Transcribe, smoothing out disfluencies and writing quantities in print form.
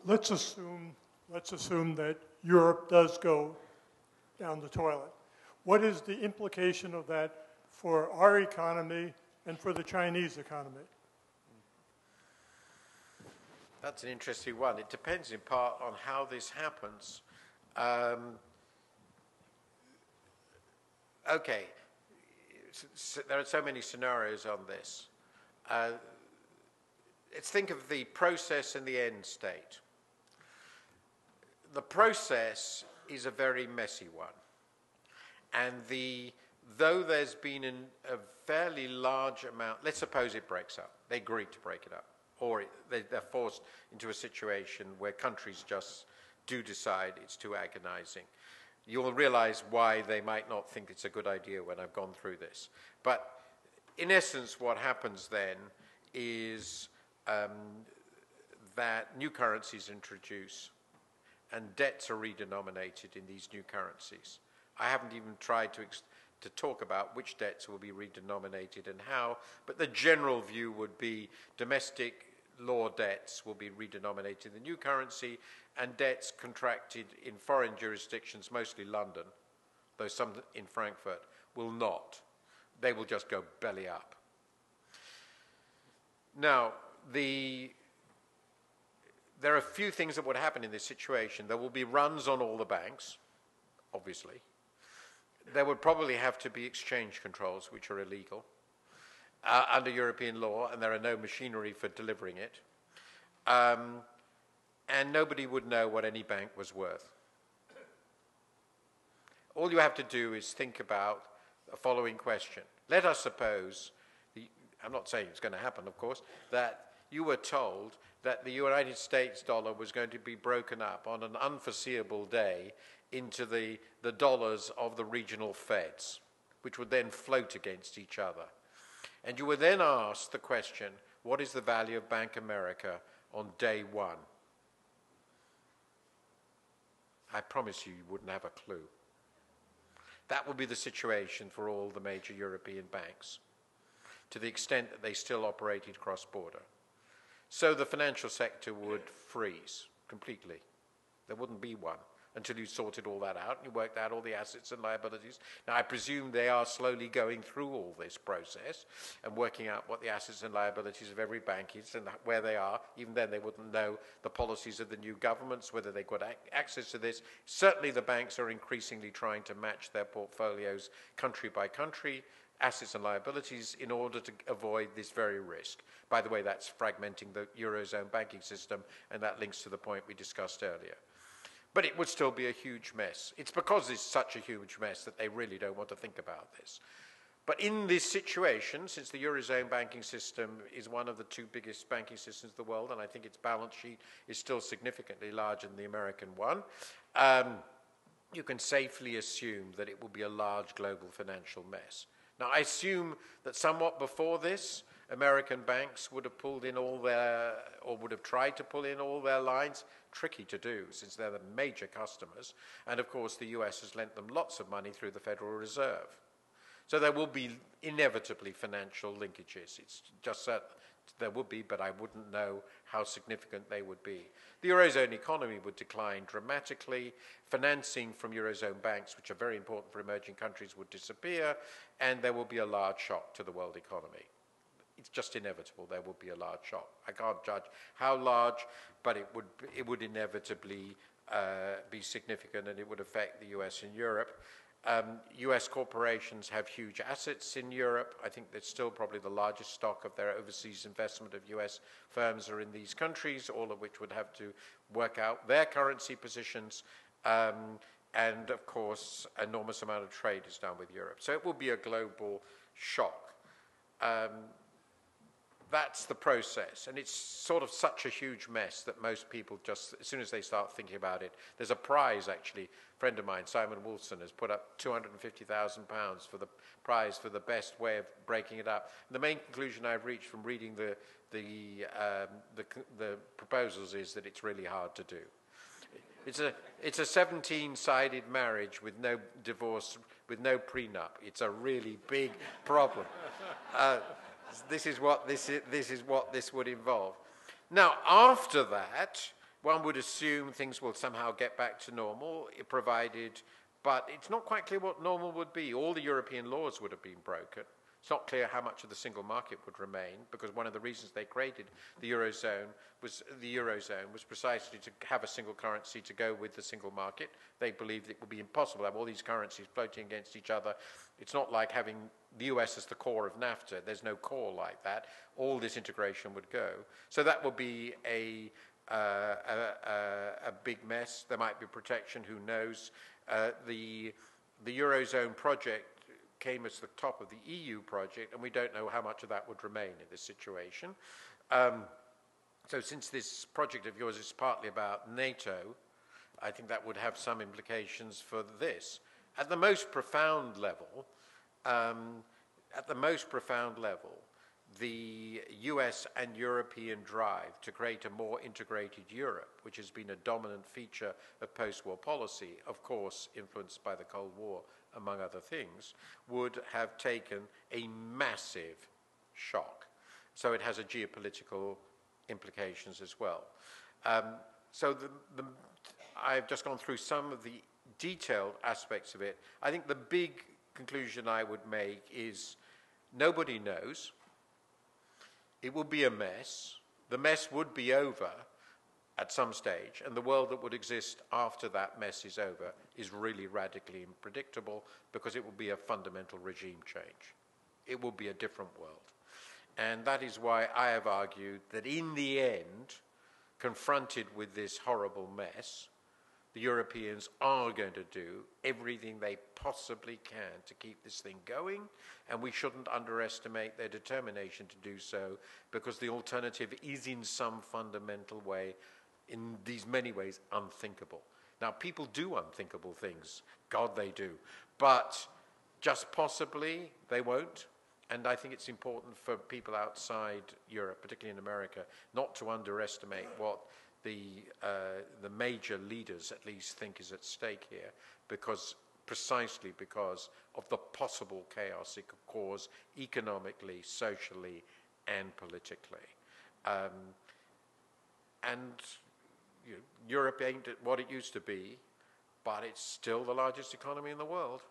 let's assume that Europe does go down the toilet. What is the implication of that for our economy and for the Chinese economy? That's an interesting one. It depends in part on how this happens. Okay, there are so many scenarios on this. Let's think of the process and the end state. The process is a very messy one. And though there's been a fairly large amount, let's suppose it breaks up. They agree to break it up. Or they're forced into a situation where countries just do decide it's too agonizing. You'll realize why they might not think it's a good idea when I've gone through this. But in essence, what happens then is that new currencies introduce and debts are redenominated in these new currencies. I haven't even tried to talk about which debts will be redenominated and how, but the general view would be domestic law debts will be redenominated in the new currency, and debts contracted in foreign jurisdictions, mostly London, though some in Frankfurt, will not. They will just go belly up. Now, there are a few things that would happen in this situation. There will be runs on all the banks, obviously. There would probably have to be exchange controls, which are illegal under European law, and there are no machinery for delivering it. And nobody would know what any bank was worth. All you have to do is think about the following question. Let us suppose, I'm not saying it's going to happen, of course, that you were told that the United States dollar was going to be broken up on an unforeseeable day into the dollars of the regional feds, which would then float against each other. And you were then asked the question, what is the value of Bank America on day one? I promise you wouldn't have a clue. That would be the situation for all the major European banks, to the extent that they still operated cross-border. So the financial sector would freeze completely. There wouldn't be one until you sorted all that out and you worked out all the assets and liabilities. Now, I presume they are slowly going through all this process and working out what the assets and liabilities of every bank is and where they are. Even then, they wouldn't know the policies of the new governments, whether they've got access to this. Certainly, the banks are increasingly trying to match their portfolios country by country, assets and liabilities, in order to avoid this very risk. By the way, that's fragmenting the Eurozone banking system, and that links to the point we discussed earlier. But it would still be a huge mess. It's because it's such a huge mess that they really don't want to think about this. But in this situation, since the Eurozone banking system is one of the two biggest banking systems in the world, and I think its balance sheet is still significantly larger than the American one, you can safely assume that it will be a large global financial mess. Now, I assume that somewhat before this, American banks would have pulled in all their, or would have tried to pull in all their lines. Tricky to do, since they're the major customers. And of course, the US has lent them lots of money through the Federal Reserve. So there will be inevitably financial linkages. It's just that there would be, but I wouldn't know how significant they would be. The Eurozone economy would decline dramatically. Financing from Eurozone banks, which are very important for emerging countries, would disappear, and there will be a large shock to the world economy. It's just inevitable there will be a large shock. I can't judge how large, but it would inevitably be significant, and it would affect the US and Europe. US corporations have huge assets in Europe. I think that's still probably the largest stock of their overseas investment of US firms are in these countries, all of which would have to work out their currency positions. And of course, enormous amount of trade is done with Europe. So it will be a global shock. That's the process, and it's sort of such a huge mess that most people just, as soon as they start thinking about it, there's a prize actually. A friend of mine, Simon Wolfson, has put up £250,000 for the prize for the best way of breaking it up. And the main conclusion I've reached from reading the proposals is that it's really hard to do. It's a 17-sided marriage with no divorce, with no prenup. It's a really big problem. This is what this would involve. Now, after that, one would assume things will somehow get back to normal, provided, but it's not quite clear what normal would be. All the European laws would have been broken. It's not clear how much of the single market would remain, because one of the reasons they created the Eurozone was precisely to have a single currency to go with the single market. They believed it would be impossible to have all these currencies floating against each other. It's not like having the US as the core of NAFTA. There's no core like that. All this integration would go. So that would be a big mess. There might be protection, who knows. The Eurozone project came as the top of the EU project, and we don't know how much of that would remain in this situation. So since this project of yours is partly about NATO, I think that would have some implications for this. At the most profound level, the US and European drive to create a more integrated Europe, which has been a dominant feature of post-war policy, of course influenced by the Cold War, among other things, would have taken a massive shock. So it has a geopolitical implications as well. I've just gone through some of the detailed aspects of it. I think the big conclusion I would make is nobody knows. It will be a mess. The mess would be over at some stage, and the world that would exist after that mess is over is really radically unpredictable, because it will be a fundamental regime change. It will be a different world. And that is why I have argued that in the end, confronted with this horrible mess, the Europeans are going to do everything they possibly can to keep this thing going, and we shouldn't underestimate their determination to do so, because the alternative is in some fundamental way, in these many ways, unthinkable. Now, people do unthinkable things. God, they do. But just possibly, they won't. And I think it's important for people outside Europe, particularly in America, not to underestimate what the major leaders, at least, think is at stake here, precisely because of the possible chaos it could cause economically, socially, and politically. Europe ain't what it used to be, but it's still the largest economy in the world.